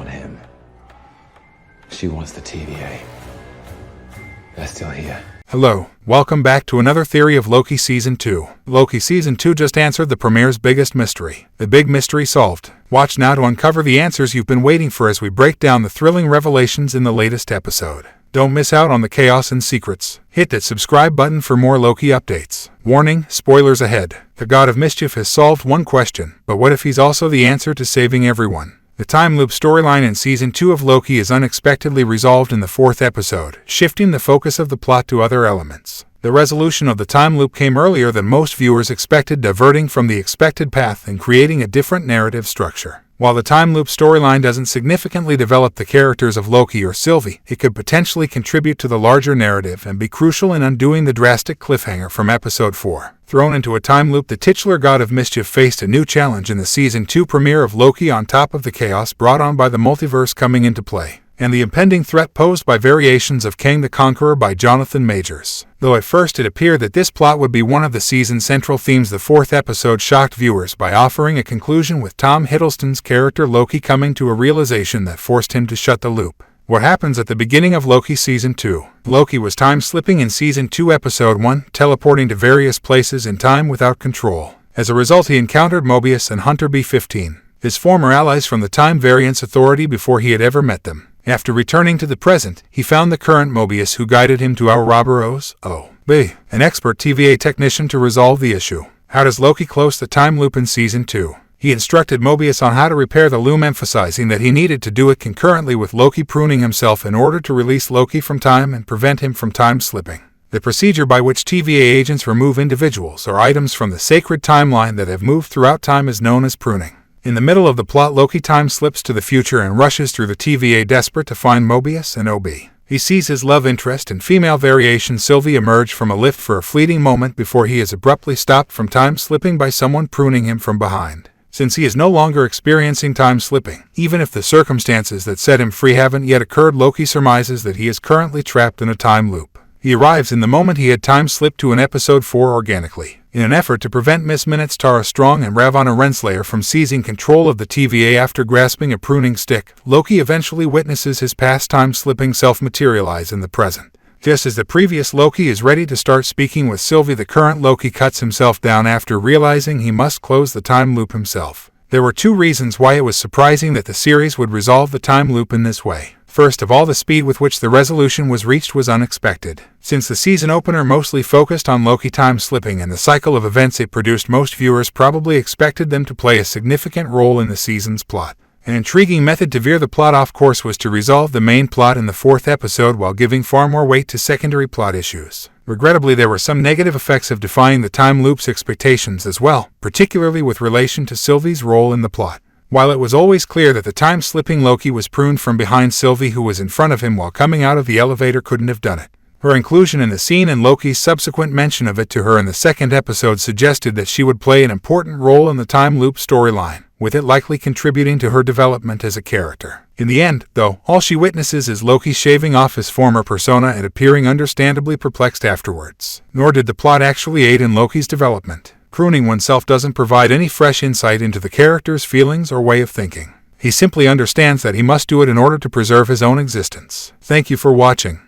want him. She wants the TVA. They're still here. Hello, welcome back to another theory of Loki Season 2. Loki Season 2 just answered the premiere's biggest mystery. The big mystery solved. Watch now to uncover the answers you've been waiting for as we break down the thrilling revelations in the latest episode. Don't miss out on the chaos and secrets. Hit that subscribe button for more Loki updates. Warning, spoilers ahead. The God of Mischief has solved one question, but what if he's also the answer to saving everyone? The time loop storyline in Season 2 of Loki is unexpectedly resolved in the 4th episode, shifting the focus of the plot to other elements. The resolution of the time loop came earlier than most viewers expected, diverting from the expected path and creating a different narrative structure. While the time loop storyline doesn't significantly develop the characters of Loki or Sylvie, it could potentially contribute to the larger narrative and be crucial in undoing the drastic cliffhanger from Episode 4. Thrown into a time loop, the titular God of Mischief faced a new challenge in the Season 2 premiere of Loki on top of the chaos brought on by the multiverse coming into play, and the impending threat posed by variations of Kang the Conqueror by Jonathan Majors. Though at first it appeared that this plot would be one of the season's central themes, the 4th episode shocked viewers by offering a conclusion with Tom Hiddleston's character Loki coming to a realization that forced him to shut the loop. What happens at the beginning of Loki Season 2? Loki was time-slipping in Season 2 Episode 1, teleporting to various places in time without control. As a result, he encountered Mobius and Hunter B-15, his former allies from the Time Variance Authority, before he had ever met them. After returning to the present, he found the current Mobius, who guided him to Ouroboros, an expert TVA technician, to resolve the issue. How does Loki close the time loop in Season 2? He instructed Mobius on how to repair the loom, emphasizing that he needed to do it concurrently with Loki pruning himself in order to release Loki from time and prevent him from time slipping. The procedure by which TVA agents remove individuals or items from the sacred timeline that have moved throughout time is known as pruning. In the middle of the plot, Loki time slips to the future and rushes through the TVA, desperate to find Mobius and OB. He sees his love interest and female variation Sylvie emerge from a lift for a fleeting moment before he is abruptly stopped from time slipping by someone pruning him from behind. Since he is no longer experiencing time slipping, even if the circumstances that set him free haven't yet occurred, Loki surmises that he is currently trapped in a time loop. He arrives in the moment he had time slipped to an Episode 4 organically. In an effort to prevent Miss Minutes, Tara Strong, and Ravonna Renslayer from seizing control of the TVA after grasping a pruning stick, Loki eventually witnesses his past time-slipping self materialize in the present. Just as the previous Loki is ready to start speaking with Sylvie, the current Loki cuts himself down after realizing he must close the time loop himself. There were two reasons why it was surprising that the series would resolve the time loop in this way. First of all, the speed with which the resolution was reached was unexpected. Since the season opener mostly focused on Loki time slipping and the cycle of events it produced, most viewers probably expected them to play a significant role in the season's plot. An intriguing method to veer the plot off course was to resolve the main plot in the 4th episode while giving far more weight to secondary plot issues. Regrettably, there were some negative effects of defying the time loop's expectations as well, particularly with relation to Sylvie's role in the plot. While it was always clear that the time-slipping Loki was pruned from behind, Sylvie, who was in front of him while coming out of the elevator, couldn't have done it. Her inclusion in the scene and Loki's subsequent mention of it to her in the 2nd episode suggested that she would play an important role in the time loop storyline, with it likely contributing to her development as a character. In the end, though, all she witnesses is Loki shaving off his former persona and appearing understandably perplexed afterwards. Nor did the plot actually aid in Loki's development. Pruning oneself doesn't provide any fresh insight into the character's feelings or way of thinking. He simply understands that he must do it in order to preserve his own existence. Thank you for watching.